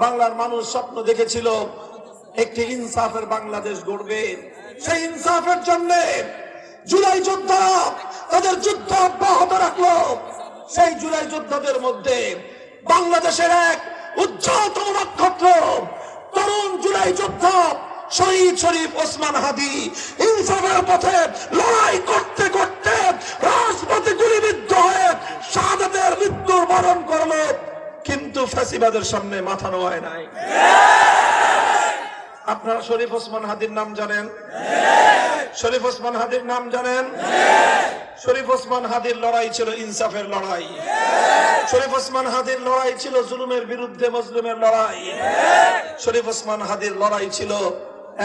বাংলার মানুষ স্বপ্ন দেখেছিল একটি ইনসাফের বাংলাদেশ গড়বে। সেই ইনসাফের জন্য জুলাই যোদ্ধারা তাদের যুদ্ধ অব্যাহত রাখলো। সেই জুলাই যোদ্ধাদের মধ্যে বাংলাদেশের এক উজ্জ্বলতম নক্ষত্র তরুণ জুলাই যোদ্ধা শহীদ শরীফ ওসমান হাদি ইনসাফের পথে লড়াই করতে করতে রাজপথে গুলিবিদ্ধ হয়ে শাহাদাতের মৃত্যুর বরণ করলো, কিন্তু ফ্যাসিবাদের সামনে মাথা নোয়ায় নাই। আপনারা শরীফ ওসমান হাদির নাম জানেন? শরীফ ওসমান হাদির নাম জানেন? শরীফ ওসমান হাদির লড়াই ছিল ইনসাফের লড়াই। শরীফ ওসমান হাদির লড়াই ছিল জুলুমের বিরুদ্ধে মজলুমের লড়াই। শরীফ ওসমান হাদির লড়াই ছিল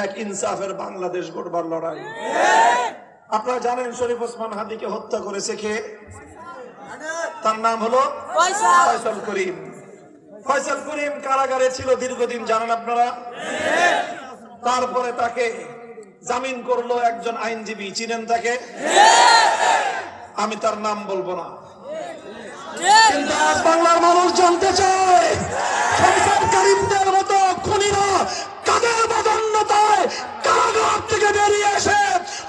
এক ইনসাফের বাংলাদেশ গড়বার লড়াই। আপনারা জানেন শরীফ ওসমান হাদিকে হত্যা করেছে কে? তার নাম হলো ফয়সাল করিম। ফয়সাল করিম কারাগারে ছিল দীর্ঘদিন, জানেন আপনারা? তারপরে তাকে জামিন করলো একজন আইনজীবী, চিনেন তাকে? আমি তার নাম বলবো না, কিন্তু আজ বাংলার মানুষ জানতে চায় ফয়সাল করিমদের মতো খুনিরা কাদের বদান্যতায় কারাগার থেকে বেরিয়ে এসে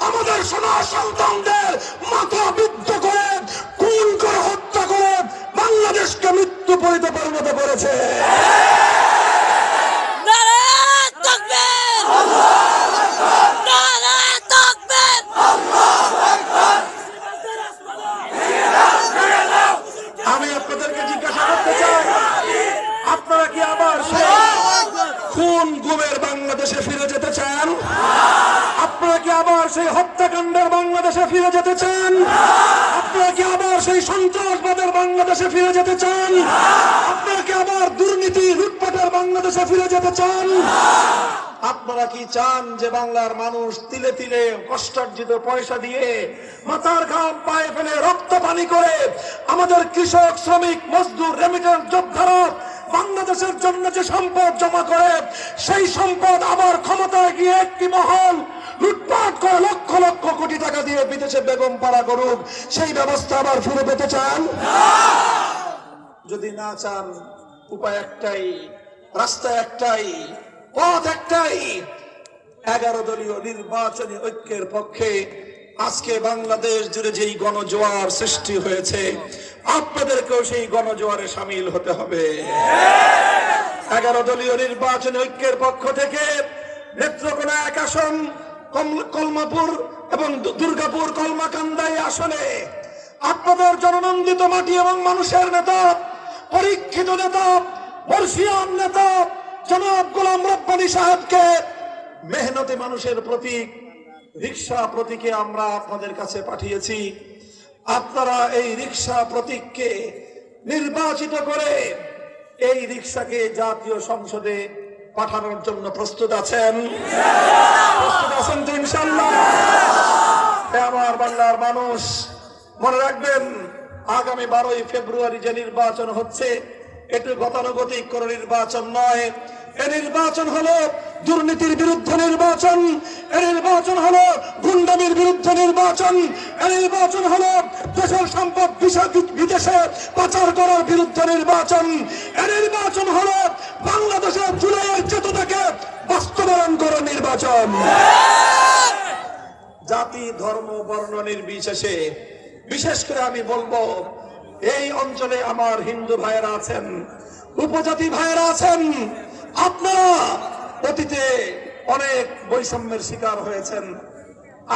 আমাদের সোনা সন্তানদের মাথা বিদ্ধ করে খুন করে হত্যা করে বাংলাদেশকে মৃত্যু পরিতে পরিণত করেছে। আমি আপনাদেরকে জিজ্ঞাসা করতে চাই, আপনারা কি আবার খুন গুমের বাংলাদেশে ফিরে যেতে চান? আপনারা কি আবার সেই হত্যাকাণ্ডের বাংলাদেশে ফিরে যেতে চান? আপনারা কি আবার সেই সন্ত্রাসবাদের বাংলাদেশে ফিরে যেতে চান? আপনারা কি আবার দুর্নীতি লুটপাটের বাংলাদেশে ফিরে যেতে চান? আপনারা কি চান যে বাংলার মানুষ তিলে তিলে কষ্টার্জিত পয়সা দিয়ে মাথার ঘাম পায়ে ফেলে রক্ত পানি করে আমাদের কৃষক শ্রমিক মজদুর রেমিটেন্স যোদ্ধারা বাংলাদেশের জন্য যে সম্পদ জমা করে সেই সম্পদ আবার ক্ষমতায় গিয়ে একটি মহল লুটপাট করে লক্ষ লক্ষ কোটি টাকা দিয়ে বিদেশে বেগম পাড়া করুক, সেই ব্যবস্থা আবার ফিরে পেতে চান? যদি না চান, উপায় একটাই, রাস্তা একটাই, পথ একটাই, 11 দলীয় নির্বাচনী ঐক্যের পক্ষে আজকে বাংলাদেশ জুড়ে যেই গণজোয়ার সৃষ্টি হয়েছে আপনাদেরকেও সেই গণজোয়ারে সামিল হতে হবে। 11 দলীয় নির্বাচনী ঐক্যের পক্ষ থেকে নেত্রকোনা 1 আসন, কলমাপুর এবং দুর্গাপুর কলমাকান্দাই আসনে আপনাদের জননন্দিত মাটি এবং মানুষের নেতা, পরীক্ষিত নেতা, বর্ষিয়ান নেতা জনাব গোলাম রব্বানী সাহেবকে, মেহনতি মানুষের প্রতীক রিকশা প্রতীকে আমরা আপনাদের কাছে পাঠিয়েছি। আপনারা এই রিকশা প্রতীককে নির্বাচিত করে এই রিকশাকে জাতীয় সংসদে পাঠানোর জন্য প্রস্তুত আছেন? প্রস্তুত আছেন তো ইনশাআল্লাহ? আমার বাংলার মানুষ মনে রাখবেন, আগামী 12ই ফেব্রুয়ারি যে নির্বাচন হচ্ছে এটি গতানুগতিক কোন নির্বাচন নয়। এ নির্বাচন হলো দুর্নীতির বিরুদ্ধে নির্বাচন, এ নির্বাচন হলো গুন্ডামির বিরুদ্ধে নির্বাচন, এ নির্বাচন হলো দেশের সম্পদ বিদেশে পাচার করার বিরুদ্ধে নির্বাচন, এ নির্বাচন হলো বাংলাদেশের জুলাইয়ের চেতনাকে বাস্তবায়ন করার নির্বাচন। জাতি ধর্ম বর্ণ নির্বিশেষে বিশেষ করে আমি বলবো, এই অঞ্চলে আমার হিন্দু ভাইয়েরা আছেন, উপজাতি ভাইয়েরা আছেন, আপনারা অতীতে অনেক বৈষম্যের শিকার হয়েছেন।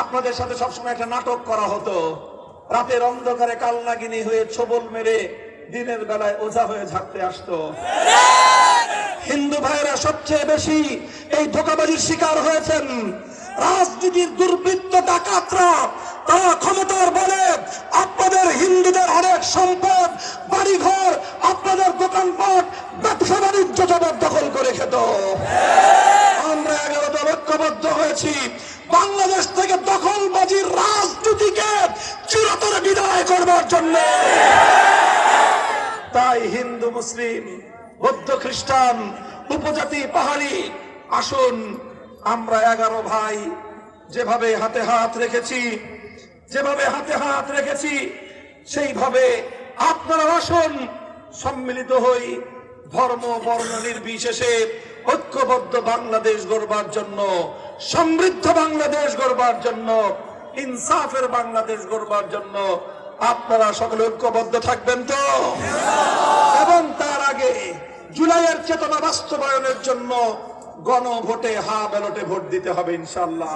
আপনাদের সাথে সবসময় একটা নাটক করা হতো, রাতের অন্ধকারে কালনাগিনী হয়ে ছোবল মেরে দিনের বেলায় ওঝা হয়ে ঝাঁকতে আসতো। হিন্দু ভাইয়েরা সবচেয়ে বেশি এই ধোঁকাবাজির শিকার হয়েছেন। রাজনীতির দুর্বৃত্ত ডাকাতরা তারা ক্ষমতার বলে আপনাদের হিন্দুদের অনেক সম্পদ, বাড়িঘর, আপনাদের দোকানপাট, ব্যবসা বাণিজ্য জবরদখল করে খেত। আমরা 11 দল ঐক্যবদ্ধ হয়েছি বাংলাদেশ থেকে দখলবাজির রাজনীতিকে চিরতরে বিদায় করবার জন্য। তাই হিন্দু মুসলিম বৌদ্ধ খ্রিস্টান উপজাতি পাহাড়ি আসুন, আমরা 11 ভাই যেভাবে হাতে হাত রেখেছি সেইভাবে আপনারা আসুন, সম্মিলিত হই, ধর্ম বর্ণ নির্বিশেষে ঐক্যবদ্ধ বাংলাদেশ গড়বার জন্য, সমৃদ্ধ বাংলাদেশ গড়বার জন্য, ইনসাফের বাংলাদেশ গড়বার জন্য আপনারা সকলে ঐক্যবদ্ধ থাকবেন তো? এবং তার আগে জুলাইয়ের চেতনা বাস্তবায়নের জন্য গণভোটে ব্যালটে ভোট দিতে হবে ইনশাআল্লাহ।